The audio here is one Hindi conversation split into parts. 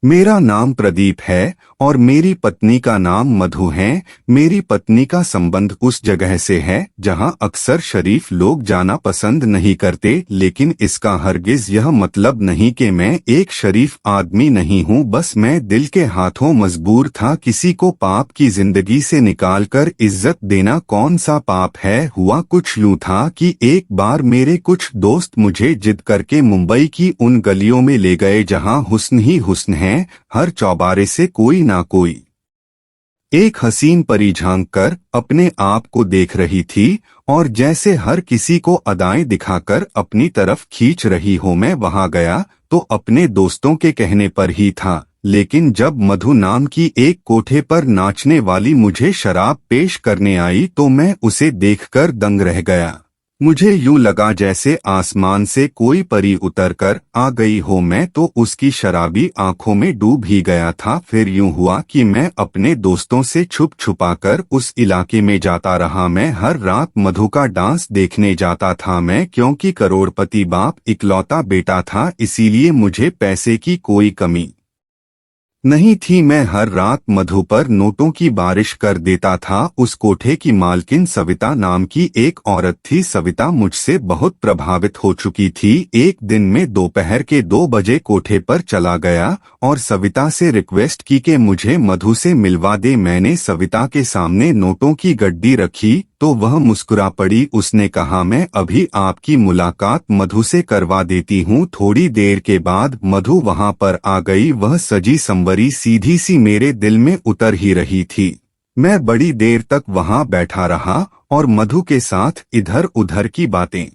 मेरा नाम प्रदीप है और मेरी पत्नी का नाम मधु है। मेरी पत्नी का संबंध उस जगह से है जहां अक्सर शरीफ लोग जाना पसंद नहीं करते, लेकिन इसका हरगिज यह मतलब नहीं कि मैं एक शरीफ आदमी नहीं हूं। बस मैं दिल के हाथों मजबूर था। किसी को पाप की जिंदगी से निकालकर इज्जत देना कौन सा पाप है। हुआ कुछ यूं था कि एक बार मेरे कुछ दोस्त मुझे जिद करके मुंबई की उन गलियों में ले गए जहां हुस्न ही हुस्न है। हर चौबारे से कोई ना कोई एक हसीन परी झांक कर अपने आप को देख रही थी और जैसे हर किसी को अदाएं दिखाकर अपनी तरफ खींच रही हो। मैं वहां गया तो अपने दोस्तों के कहने पर ही था, लेकिन जब मधु नाम की एक कोठे पर नाचने वाली मुझे शराब पेश करने आई तो मैं उसे देखकर दंग रह गया। मुझे यूं लगा जैसे आसमान से कोई परी उतरकर आ गई हो। मैं तो उसकी शराबी आंखों में डूब ही गया था। फिर यूं हुआ कि मैं अपने दोस्तों से छुप छुपाकर उस इलाके में जाता रहा। मैं हर रात मधु का डांस देखने जाता था। मैं क्योंकि करोड़पति बाप इकलौता बेटा था, इसीलिए मुझे पैसे की कोई कमी नहीं थी। मैं हर रात मधु पर नोटों की बारिश कर देता था। उस कोठे की मालकिन सविता नाम की एक औरत थी। सविता मुझसे बहुत प्रभावित हो चुकी थी। एक दिन में दोपहर के 2 बजे कोठे पर चला गया और सविता से रिक्वेस्ट की कि मुझे मधु से मिलवा दे। मैंने सविता के सामने नोटों की गड्डी रखी तो वह मुस्कुरा पड़ी। उसने कहा, मैं अभी आपकी मुलाकात मधु से करवा देती हूँ। थोड़ी देर के बाद मधु वहां पर आ गई। वह सजी संवरी सीधी सी मेरे दिल में उतर ही रही थी। मैं बड़ी देर तक वहां बैठा रहा और मधु के साथ इधर उधर की बातें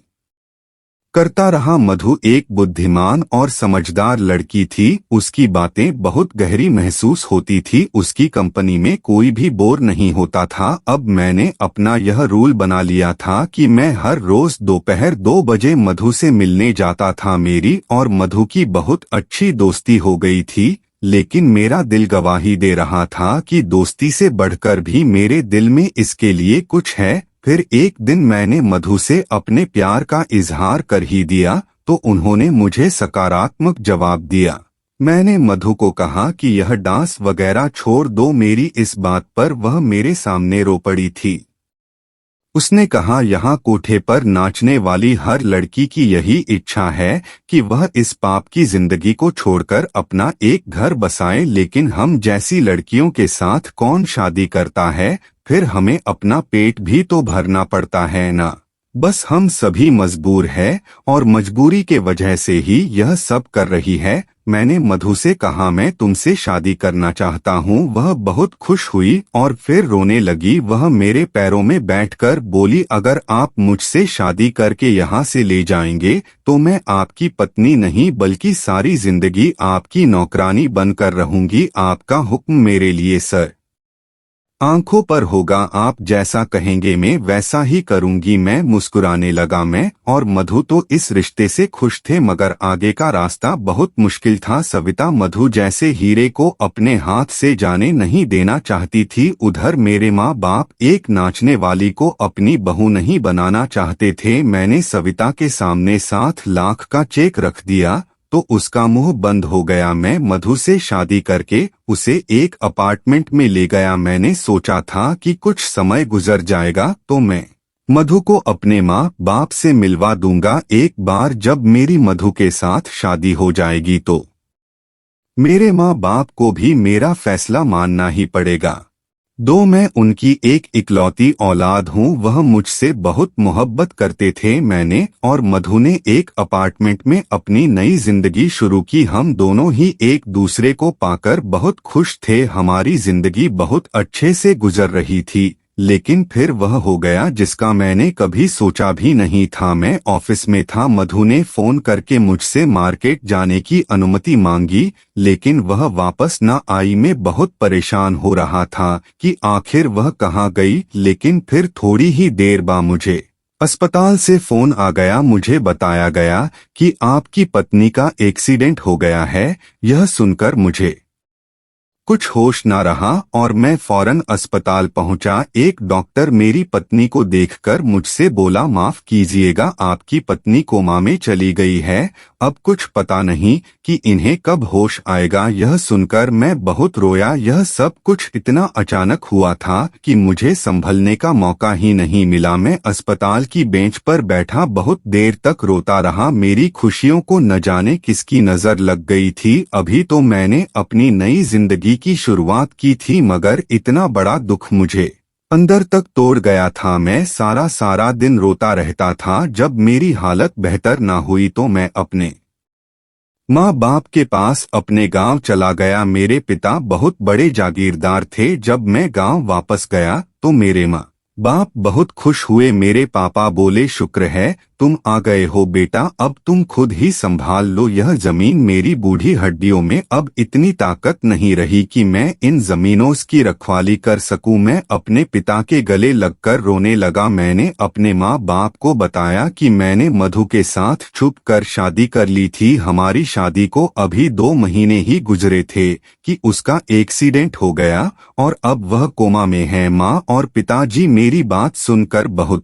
करता रहा। मधु एक बुद्धिमान और समझदार लड़की थी। उसकी बातें बहुत गहरी महसूस होती थी। उसकी कंपनी में कोई भी बोर नहीं होता था। अब मैंने अपना यह रूल बना लिया था कि मैं हर रोज दोपहर 2 बजे मधु से मिलने जाता था। मेरी और मधु की बहुत अच्छी दोस्ती हो गई थी, लेकिन मेरा दिल गवाही दे रहा था कि दोस्ती से बढ़कर भी मेरे दिल में इसके लिए कुछ है। फिर एक दिन मैंने मधु से अपने प्यार का इजहार कर ही दिया तो उन्होंने मुझे सकारात्मक जवाब दिया। मैंने मधु को कहा कि यह डांस वगैरह छोड़ दो। मेरी इस बात पर वह मेरे सामने रो पड़ी थी। उसने कहा, यहाँ कोठे पर नाचने वाली हर लड़की की यही इच्छा है कि वह इस पाप की जिंदगी को छोड़कर अपना एक घर बसाए, लेकिन हम जैसी लड़कियों के साथ कौन शादी करता है। फिर हमें अपना पेट भी तो भरना पड़ता है ना। बस हम सभी मजबूर हैं और मजबूरी के वजह से ही यह सब कर रही है। मैंने मधु से कहा, मैं तुमसे शादी करना चाहता हूँ। वह बहुत खुश हुई और फिर रोने लगी। वह मेरे पैरों में बैठकर बोली, अगर आप मुझसे शादी करके यहाँ से ले जाएंगे तो मैं आपकी पत्नी नहीं बल्कि सारी जिंदगी आपकी नौकरानी बनकर रहूंगी। आपका हुक्म मेरे लिए सर आंखों पर होगा। आप जैसा कहेंगे मैं वैसा ही करूंगी। मैं मुस्कुराने लगा। मैं और मधु तो इस रिश्ते से खुश थे, मगर आगे का रास्ता बहुत मुश्किल था। सविता मधु जैसे हीरे को अपने हाथ से जाने नहीं देना चाहती थी। उधर मेरे माँ बाप एक नाचने वाली को अपनी बहू नहीं बनाना चाहते थे। मैंने सविता के सामने 7 लाख का चेक रख दिया तो उसका मुंह बंद हो गया। मैं मधु से शादी करके उसे एक अपार्टमेंट में ले गया। मैंने सोचा था कि कुछ समय गुजर जाएगा तो मैं मधु को अपने माँ बाप से मिलवा दूंगा। एक बार जब मेरी मधु के साथ शादी हो जाएगी तो मेरे माँ बाप को भी मेरा फैसला मानना ही पड़ेगा। मैं उनकी एक इकलौती औलाद हूँ। वह मुझसे बहुत मोहब्बत करते थे। मैंने और मधु ने एक अपार्टमेंट में अपनी नई जिंदगी शुरू की। हम दोनों ही एक दूसरे को पाकर बहुत खुश थे। हमारी जिंदगी बहुत अच्छे से गुजर रही थी, लेकिन फिर वह हो गया जिसका मैंने कभी सोचा भी नहीं था। मैं ऑफिस में था। मधु ने फोन करके मुझसे मार्केट जाने की अनुमति मांगी, लेकिन वह वापस न आई। मैं बहुत परेशान हो रहा था कि आखिर वह कहाँ गई। लेकिन फिर थोड़ी ही देर बाद मुझे अस्पताल से फोन आ गया। मुझे बताया गया कि आपकी पत्नी का एक्सीडेंट हो गया है। यह सुनकर मुझे कुछ होश ना रहा और मैं फौरन अस्पताल पहुंचा। एक डॉक्टर मेरी पत्नी को देखकर मुझसे बोला, माफ कीजिएगा, आपकी पत्नी कोमा में चली गई है, अब कुछ पता नहीं कि इन्हें कब होश आएगा। यह सुनकर मैं बहुत रोया। यह सब कुछ इतना अचानक हुआ था कि मुझे संभलने का मौका ही नहीं मिला। मैं अस्पताल की बेंच पर बैठा बहुत देर तक रोता रहा। मेरी खुशियों को न जाने किसकी नजर लग गई थी। अभी तो मैंने अपनी नई जिंदगी की शुरुआत की थी, मगर इतना बड़ा दुख मुझे अंदर तक तोड़ गया था। मैं सारा दिन रोता रहता था। जब मेरी हालत बेहतर ना हुई तो मैं अपने माँ बाप के पास अपने गांव चला गया। मेरे पिता बहुत बड़े जागीरदार थे। जब मैं गांव वापस गया तो मेरे माँ बाप बहुत खुश हुए। मेरे पापा बोले, शुक्र है तुम आ गए हो बेटा, अब तुम खुद ही संभाल लो यह जमीन। मेरी बूढ़ी हड्डियों में अब इतनी ताकत नहीं रही कि मैं इन जमीनों की रखवाली कर सकूं। मैं अपने पिता के गले लगकर रोने लगा। मैंने अपने माँ बाप को बताया कि मैंने मधु के साथ छुप कर शादी कर ली थी। हमारी शादी को अभी 2 महीने ही गुजरे थे कि उसका एक्सीडेंट हो गया और अब वह कोमा में है। माँ और पिताजी मेरी बात सुनकर बहुत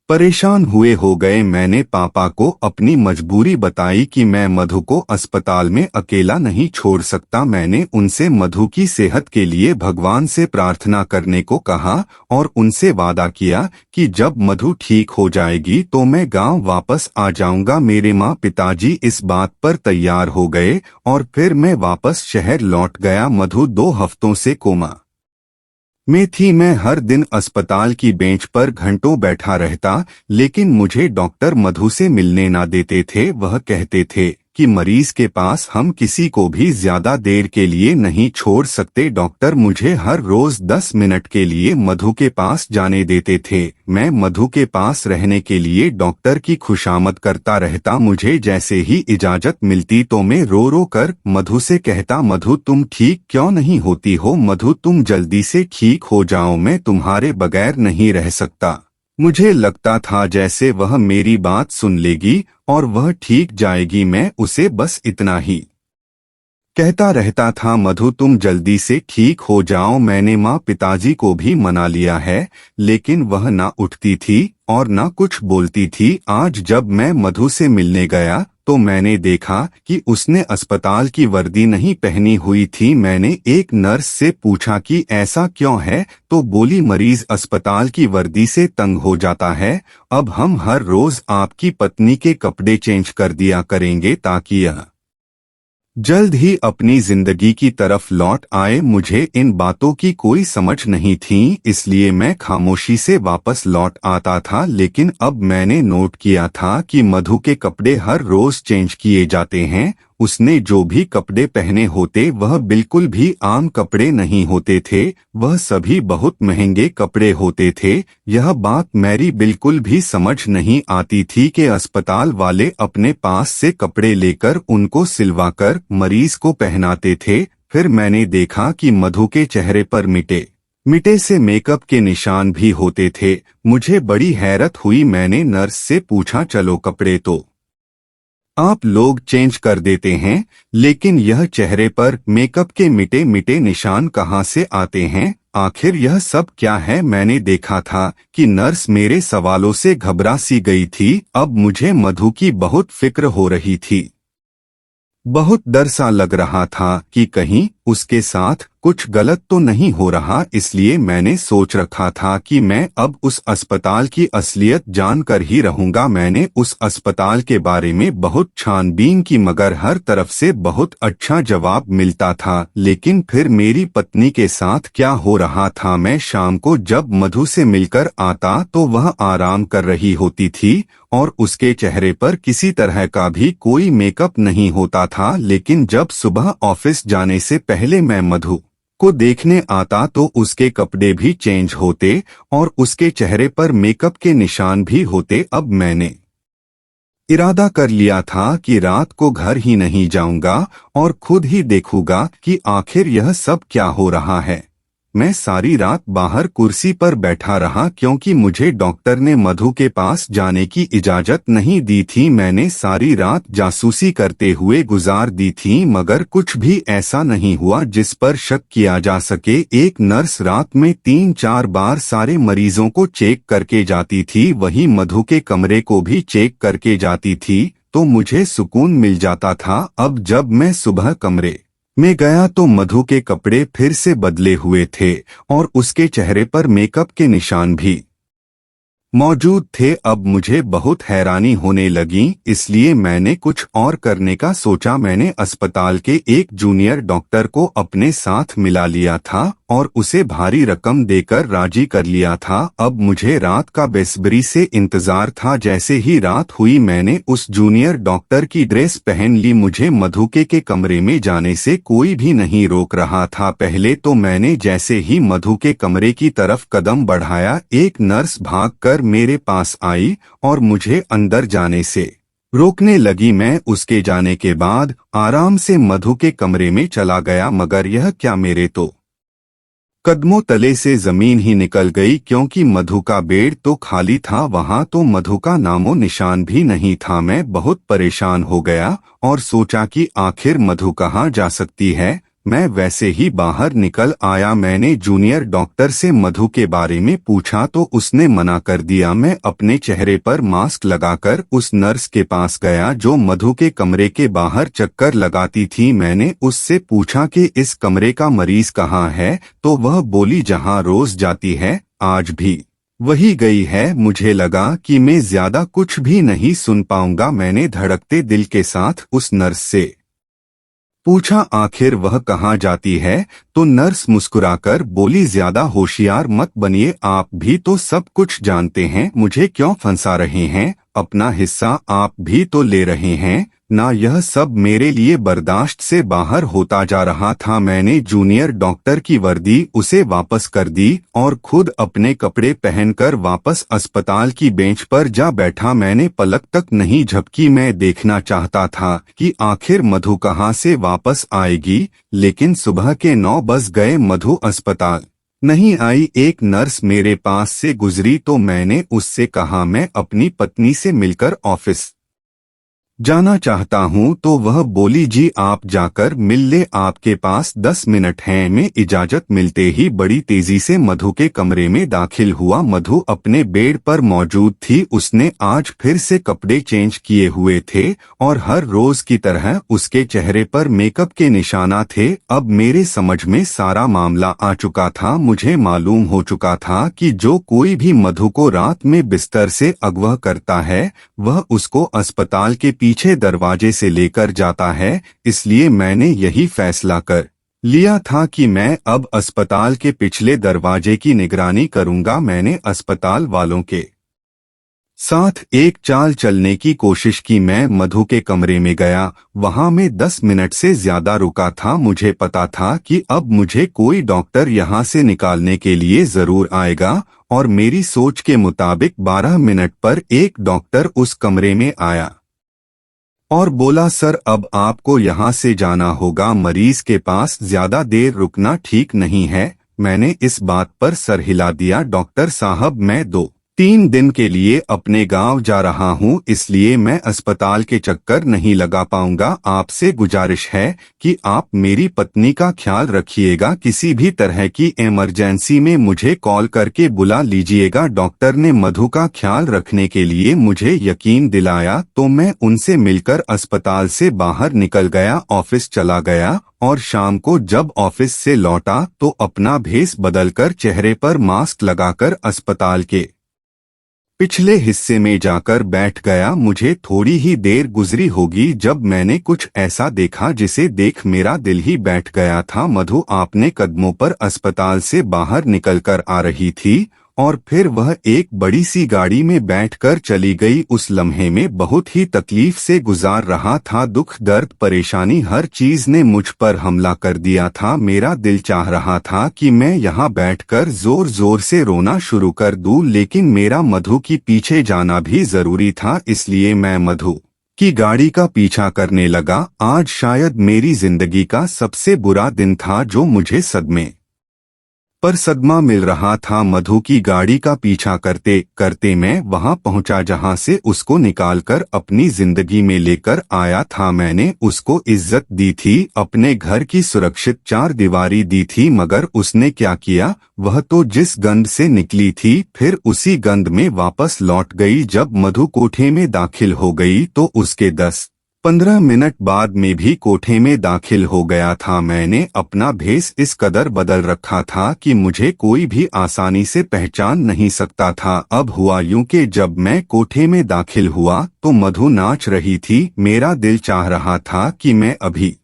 परेशान हुए हो गए। मैंने पापा को अपनी मजबूरी बताई कि मैं मधु को अस्पताल में अकेला नहीं छोड़ सकता। मैंने उनसे मधु की सेहत के लिए भगवान से प्रार्थना करने को कहा और उनसे वादा किया कि जब मधु ठीक हो जाएगी तो मैं गांव वापस आ जाऊंगा। मेरे माँ पिताजी इस बात पर तैयार हो गए और फिर मैं वापस शहर लौट गया। मधु 2 हफ्तों से कोमा में थी। मैं हर दिन अस्पताल की बेंच पर घंटों बैठा रहता, लेकिन मुझे डॉक्टर मधु से मिलने ना देते थे। वह कहते थे कि मरीज के पास हम किसी को भी ज्यादा देर के लिए नहीं छोड़ सकते। डॉक्टर मुझे हर रोज 10 मिनट के लिए मधु के पास जाने देते थे। मैं मधु के पास रहने के लिए डॉक्टर की खुशामद करता रहता। मुझे जैसे ही इजाजत मिलती तो मैं रो रो कर मधु से कहता, मधु तुम ठीक क्यों नहीं होती हो? मधु तुम जल्दी से ठीक हो जाओ, मैं तुम्हारे बगैर नहीं रह सकता। मुझे लगता था जैसे वह मेरी बात सुन लेगी और वह ठीक जाएगी। मैं उसे बस इतना ही कहता रहता था, मधु तुम जल्दी से ठीक हो जाओ। मैंने माँ पिताजी को भी मना लिया है, लेकिन वह ना उठती थी और ना कुछ बोलती थी। आज जब मैं मधु से मिलने गया तो मैंने देखा कि उसने अस्पताल की वर्दी नहीं पहनी हुई थी। मैंने एक नर्स से पूछा कि ऐसा क्यों है, तो बोली मरीज अस्पताल की वर्दी से तंग हो जाता है। अब हम हर रोज आपकी पत्नी के कपड़े चेंज कर दिया करेंगे ताकि यह जल्द ही अपनी जिंदगी की तरफ लौट आए। मुझे इन बातों की कोई समझ नहीं थी, इसलिए मैं खामोशी से वापस लौट आता था। लेकिन अब मैंने नोट किया था कि मधु के कपड़े हर रोज चेंज किए जाते हैं। उसने जो भी कपड़े पहने होते वह बिल्कुल भी आम कपड़े नहीं होते थे, वह सभी बहुत महंगे कपड़े होते थे। यह बात मेरी बिल्कुल भी समझ नहीं आती थी कि अस्पताल वाले अपने पास से कपड़े लेकर उनको सिलवाकर मरीज को पहनाते थे। फिर मैंने देखा कि मधु के चेहरे पर मिटे से मेकअप के निशान भी होते थे। मुझे बड़ी हैरत हुई। मैंने नर्स से पूछा, चलो कपड़े तो आप लोग चेंज कर देते हैं, लेकिन यह चेहरे पर मेकअप के मिटे निशान कहाँ से आते हैं? आखिर यह सब क्या है? मैंने देखा था कि नर्स मेरे सवालों से घबरा सी गई थी। अब मुझे मधु की बहुत फिक्र हो रही थी। बहुत डर सा लग रहा था कि कहीं उसके साथ कुछ गलत तो नहीं हो रहा। इसलिए मैंने सोच रखा था कि मैं अब उस अस्पताल की असलियत जानकर ही रहूंगा। मैंने उस अस्पताल के बारे में बहुत छानबीन की, मगर हर तरफ से बहुत अच्छा जवाब मिलता था। लेकिन फिर मेरी पत्नी के साथ क्या हो रहा था? मैं शाम को जब मधु से मिलकर आता तो वह आराम कर रही होती थी और उसके चेहरे पर किसी तरह का भी कोई मेकअप नहीं होता था। लेकिन जब सुबह ऑफिस जाने से पहले मैं मधु को देखने आता तो उसके कपड़े भी चेंज होते और उसके चेहरे पर मेकअप के निशान भी होते। अब मैंने इरादा कर लिया था कि रात को घर ही नहीं जाऊंगा और खुद ही देखूंगा कि आखिर यह सब क्या हो रहा है। मैं सारी रात बाहर कुर्सी पर बैठा रहा क्योंकि मुझे डॉक्टर ने मधु के पास जाने की इजाजत नहीं दी थी। मैंने सारी रात जासूसी करते हुए गुजार दी थी, मगर कुछ भी ऐसा नहीं हुआ जिस पर शक किया जा सके। एक नर्स रात में 3-4 बार सारे मरीजों को चेक करके जाती थी, वही मधु के कमरे को भी चेक करके जाती थी, तो मुझे सुकून मिल जाता था। अब जब मैं सुबह कमरे में गया तो मधु के कपड़े फिर से बदले हुए थे और उसके चेहरे पर मेकअप के निशान भी मौजूद थे। अब मुझे बहुत हैरानी होने लगी, इसलिए मैंने कुछ और करने का सोचा। मैंने अस्पताल के एक जूनियर डॉक्टर को अपने साथ मिला लिया था और उसे भारी रकम देकर राजी कर लिया था। अब मुझे रात का बेसब्री से इंतजार था। जैसे ही रात हुई मैंने उस जूनियर डॉक्टर की ड्रेस पहन ली। मुझे मधु के कमरे में जाने से कोई भी नहीं रोक रहा था। पहले तो मैंने जैसे ही मधु के कमरे की तरफ कदम बढ़ाया, एक नर्स भागकर मेरे पास आई और मुझे अंदर जाने से रोकने लगी। मैं उसके जाने के बाद आराम से मधु के कमरे में चला गया, मगर यह क्या, मेरे तो कदमों तले से जमीन ही निकल गई, क्योंकि मधु का बेड तो खाली था, वहां तो मधु का नामो निशान भी नहीं था। मैं बहुत परेशान हो गया और सोचा कि आखिर मधु कहाँ जा सकती है। मैं वैसे ही बाहर निकल आया। मैंने जूनियर डॉक्टर से मधु के बारे में पूछा तो उसने मना कर दिया। मैं अपने चेहरे पर मास्क लगाकर उस नर्स के पास गया जो मधु के कमरे के बाहर चक्कर लगाती थी। मैंने उससे पूछा कि इस कमरे का मरीज कहाँ है, तो वह बोली जहाँ रोज जाती है, आज भी वही गई है। मुझे लगा कि मैं ज्यादा कुछ भी नहीं सुन पाऊंगा। मैंने धड़कते दिल के साथ उस नर्स से पूछा आखिर वह कहाँ जाती है, तो नर्स मुस्कुराकर बोली ज्यादा होशियार मत बनिए, आप भी तो सब कुछ जानते हैं, मुझे क्यों फंसा रहे हैं, अपना हिस्सा आप भी तो ले रहे हैं ना। यह सब मेरे लिए बर्दाश्त से बाहर होता जा रहा था। मैंने जूनियर डॉक्टर की वर्दी उसे वापस कर दी और खुद अपने कपड़े पहनकर वापस अस्पताल की बेंच पर जा बैठा। मैंने पलक तक नहीं झपकी। मैं देखना चाहता था कि आखिर मधु कहाँ से वापस आएगी, लेकिन सुबह के 9 बज गए, मधु अस्पताल नहीं आई। एक नर्स मेरे पास से गुजरी तो मैंने उससे कहा मैं अपनी पत्नी से मिलकर ऑफिस जाना चाहता हूं, तो वह बोली जी आप जाकर मिल ले, आपके पास 10 मिनट हैं। मैं इजाजत मिलते ही बड़ी तेजी से मधु के कमरे में दाखिल हुआ। मधु अपने बेड पर मौजूद थी। उसने आज फिर से कपड़े चेंज किए हुए थे और हर रोज की तरह उसके चेहरे पर मेकअप के निशाना थे। अब मेरे समझ में सारा मामला आ चुका था। मुझे मालूम हो चुका था कि जो कोई भी मधु को रात में बिस्तर से अगवा करता है, वह उसको अस्पताल के पीछे दरवाजे से लेकर जाता है। इसलिए मैंने यही फैसला कर लिया था कि मैं अब अस्पताल के पिछले दरवाजे की निगरानी करूंगा। मैंने अस्पताल वालों के साथ एक चाल चलने की कोशिश की। मैं मधु के कमरे में गया, वहां मैं 10 मिनट से ज्यादा रुका था। मुझे पता था कि अब मुझे कोई डॉक्टर यहां से निकालने के लिए जरूर आएगा, और मेरी सोच के मुताबिक 12 मिनट पर एक डॉक्टर उस कमरे में आया और बोला सर अब आपको यहाँ से जाना होगा, मरीज के पास ज्यादा देर रुकना ठीक नहीं है। मैंने इस बात पर सर हिला दिया। डॉक्टर साहब मैं 2-3 दिन के लिए अपने गांव जा रहा हूं, इसलिए मैं अस्पताल के चक्कर नहीं लगा पाऊंगा। आपसे गुजारिश है कि आप मेरी पत्नी का ख्याल रखिएगा। किसी भी तरह की इमरजेंसी में मुझे कॉल करके बुला लीजिएगा। डॉक्टर ने मधु का ख्याल रखने के लिए मुझे यकीन दिलाया, तो मैं उनसे मिलकर अस्पताल से बाहर निकल गया, ऑफिस चला गया और शाम को जब ऑफिस से लौटा तो अपना भेस बदलकर चेहरे पर मास्क लगाकर अस्पताल के पिछले हिस्से में जाकर बैठ गया। मुझे थोड़ी ही देर गुजरी होगी जब मैंने कुछ ऐसा देखा जिसे देख मेरा दिल ही बैठ गया था। मधु अपने कदमों पर अस्पताल से बाहर निकलकर आ रही थी और फिर वह एक बड़ी सी गाड़ी में बैठकर चली गई। उस लम्हे में बहुत ही तकलीफ से गुजार रहा था। दुख, दर्द, परेशानी, हर चीज ने मुझ पर हमला कर दिया था। मेरा दिल चाह रहा था कि मैं यहाँ बैठकर जोर जोर से रोना शुरू कर दूं, लेकिन मेरा मधु की पीछे जाना भी जरूरी था। इसलिए मैं मधु की गाड़ी का पीछा करने लगा। आज शायद मेरी जिंदगी का सबसे बुरा दिन था जो मुझे सदमे पर सदमा मिल रहा था। मधु की गाड़ी का पीछा करते करते मैं वहां पहुंचा जहां से उसको निकालकर अपनी जिंदगी में लेकर आया था। मैंने उसको इज्जत दी थी, अपने घर की सुरक्षित चार दीवारी दी थी, मगर उसने क्या किया? वह तो जिस गंध से निकली थी फिर उसी गंध में वापस लौट गई। जब मधु कोठे में दाखिल हो गई तो उसके 10-15 मिनट बाद में भी कोठे में दाखिल हो गया था। मैंने अपना भेष इस कदर बदल रखा था कि मुझे कोई भी आसानी से पहचान नहीं सकता था। अब हुआ यूं कि जब मैं कोठे में दाखिल हुआ तो मधु नाच रही थी। मेरा दिल चाह रहा था कि मैं अभी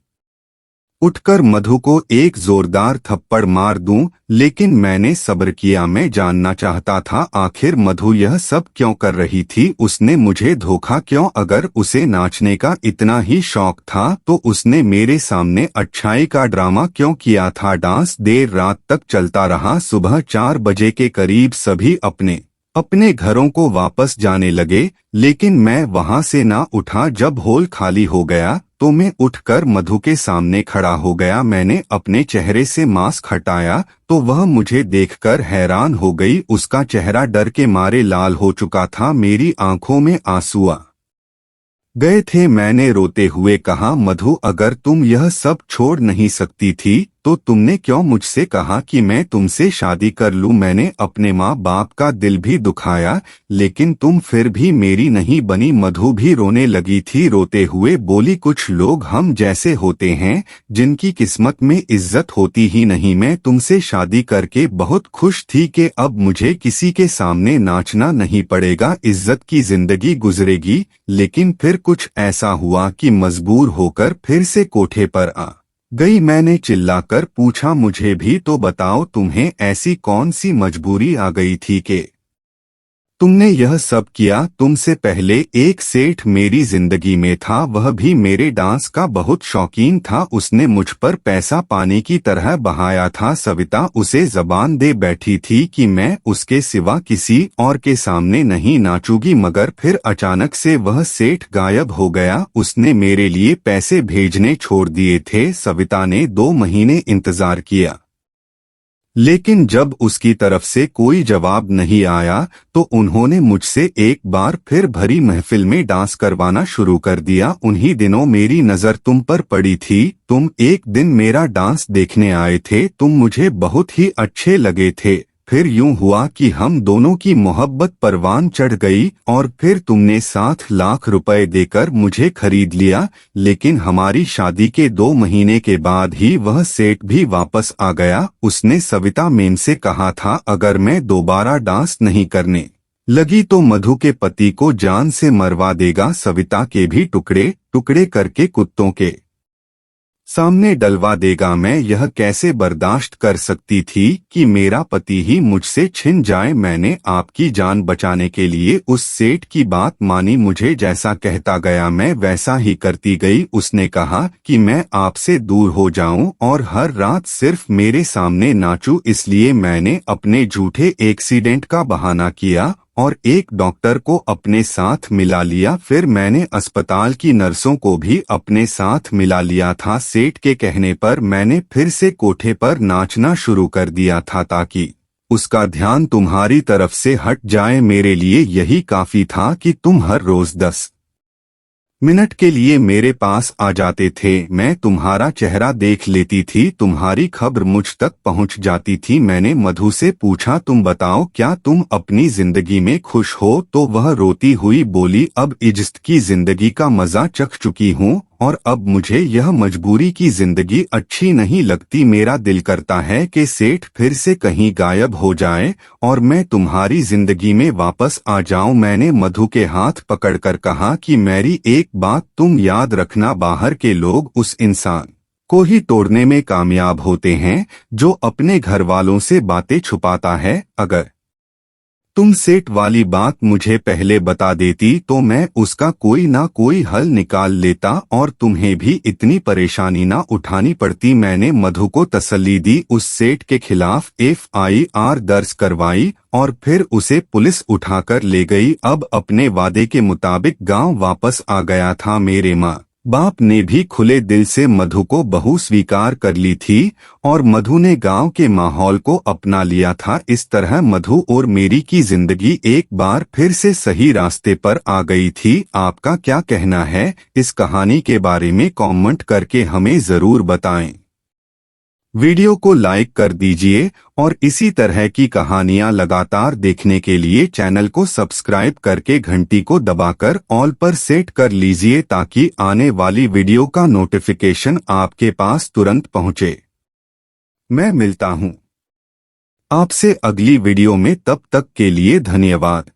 उठकर मधु को एक जोरदार थप्पड़ मार दूं, लेकिन मैंने सब्र किया। मैं जानना चाहता था आखिर मधु यह सब क्यों कर रही थी, उसने मुझे धोखा क्यों? अगर उसे नाचने का इतना ही शौक था तो उसने मेरे सामने अच्छाई का ड्रामा क्यों किया था? डांस देर रात तक चलता रहा। सुबह 4 बजे के करीब सभी अपने अपने घरों को वापस जाने लगे, लेकिन मैं वहां से ना उठा। जब हॉल खाली हो गया तो मैं उठकर मधु के सामने खड़ा हो गया। मैंने अपने चेहरे से मास्क हटाया तो वह मुझे देखकर हैरान हो गई। उसका चेहरा डर के मारे लाल हो चुका था। मेरी आंखों में आंसू आ गए थे। मैंने रोते हुए कहा, मधु अगर तुम यह सब छोड़ नहीं सकती थी तो तुमने क्यों मुझसे कहा कि मैं तुमसे शादी कर लूं? मैंने अपने माँ बाप का दिल भी दुखाया, लेकिन तुम फिर भी मेरी नहीं बनी। मधु भी रोने लगी थी। रोते हुए बोली, कुछ लोग हम जैसे होते हैं जिनकी किस्मत में इज्जत होती ही नहीं। मैं तुमसे शादी करके बहुत खुश थी कि अब मुझे किसी के सामने नाचना नहीं पड़ेगा, इज्जत की जिंदगी गुजरेगी। लेकिन फिर कुछ ऐसा हुआ कि मजबूर होकर फिर से कोठे पर आ गई। मैंने चिल्लाकर पूछा, मुझे भी तो बताओ, तुम्हें ऐसी कौन सी मजबूरी आ गई थी कि तुमने यह सब किया? तुमसे पहले एक सेठ मेरी जिंदगी में था, वह भी मेरे डांस का बहुत शौकीन था। उसने मुझ पर पैसा पानी की तरह बहाया था। सविता उसे जबान दे बैठी थी कि मैं उसके सिवा किसी और के सामने नहीं नाचूंगी, मगर फिर अचानक से वह सेठ गायब हो गया। उसने मेरे लिए पैसे भेजने छोड़ दिए थे। सविता ने 2 महीने इंतजार किया, लेकिन जब उसकी तरफ से कोई जवाब नहीं आया तो उन्होंने मुझसे एक बार फिर भरी महफिल में डांस करवाना शुरू कर दिया। उन्हीं दिनों मेरी नजर तुम पर पड़ी थी। तुम एक दिन मेरा डांस देखने आए थे। तुम मुझे बहुत ही अच्छे लगे थे। फिर यूं हुआ कि हम दोनों की मोहब्बत परवान चढ़ गई और फिर तुमने 7 लाख रुपए देकर मुझे खरीद लिया। लेकिन हमारी शादी के 2 महीने के बाद ही वह सेठ भी वापस आ गया। उसने सविता मैम से कहा था अगर मैं दोबारा डांस नहीं करने लगी तो मधु के पति को जान से मरवा देगा। सविता के भी टुकड़े टुकड़े करके कुत्तों के सामने डलवा देगा। मैं यह कैसे बर्दाश्त कर सकती थी कि मेरा पति ही मुझसे छिन जाए। मैंने आपकी जान बचाने के लिए उस सेठ की बात मानी। मुझे जैसा कहता गया मैं वैसा ही करती गई। उसने कहा कि मैं आपसे दूर हो जाऊं और हर रात सिर्फ मेरे सामने नाचूं, इसलिए मैंने अपने झूठे एक्सीडेंट का बहाना किया और एक डॉक्टर को अपने साथ मिला लिया। फिर मैंने अस्पताल की नर्सों को भी अपने साथ मिला लिया था। सेठ के कहने पर मैंने फिर से कोठे पर नाचना शुरू कर दिया था ताकि उसका ध्यान तुम्हारी तरफ से हट जाए। मेरे लिए यही काफी था कि तुम हर रोज 10 मिनट के लिए मेरे पास आ जाते थे। मैं तुम्हारा चेहरा देख लेती थी, तुम्हारी खबर मुझ तक पहुंच जाती थी। मैंने मधु से पूछा, तुम बताओ क्या तुम अपनी जिंदगी में खुश हो? तो वह रोती हुई बोली, अब इज्जत की जिंदगी का मजा चख चुकी हूँ और अब मुझे यह मजबूरी की जिंदगी अच्छी नहीं लगती। मेरा दिल करता है कि सेठ फिर से कहीं गायब हो जाए और मैं तुम्हारी जिंदगी में वापस आ जाऊं। मैंने मधु के हाथ पकड़कर कहा कि मेरी एक बात तुम याद रखना, बाहर के लोग उस इंसान को ही तोड़ने में कामयाब होते हैं जो अपने घर वालों से बातें छुपाता है। अगर तुम सेठ वाली बात मुझे पहले बता देती तो मैं उसका कोई ना कोई हल निकाल लेता और तुम्हें भी इतनी परेशानी ना उठानी पड़ती। मैंने मधु को तसल्ली दी। उस सेठ के खिलाफ FIR दर्ज करवाई और फिर उसे पुलिस उठाकर ले गई। अब अपने वादे के मुताबिक गांव वापस आ गया था। मेरे माँ बाप ने भी खुले दिल से मधु को बहू स्वीकार कर ली थी और मधु ने गांव के माहौल को अपना लिया था। इस तरह मधु और मेरी की जिंदगी एक बार फिर से सही रास्ते पर आ गई थी। आपका क्या कहना है इस कहानी के बारे में? कमेंट करके हमें जरूर बताएं। वीडियो को लाइक कर दीजिए और इसी तरह की कहानियां लगातार देखने के लिए चैनल को सब्सक्राइब करके घंटी को दबाकर ऑल पर सेट कर लीजिए ताकि आने वाली वीडियो का नोटिफिकेशन आपके पास तुरंत पहुंचे। मैं मिलता हूं आपसे अगली वीडियो में, तब तक के लिए धन्यवाद।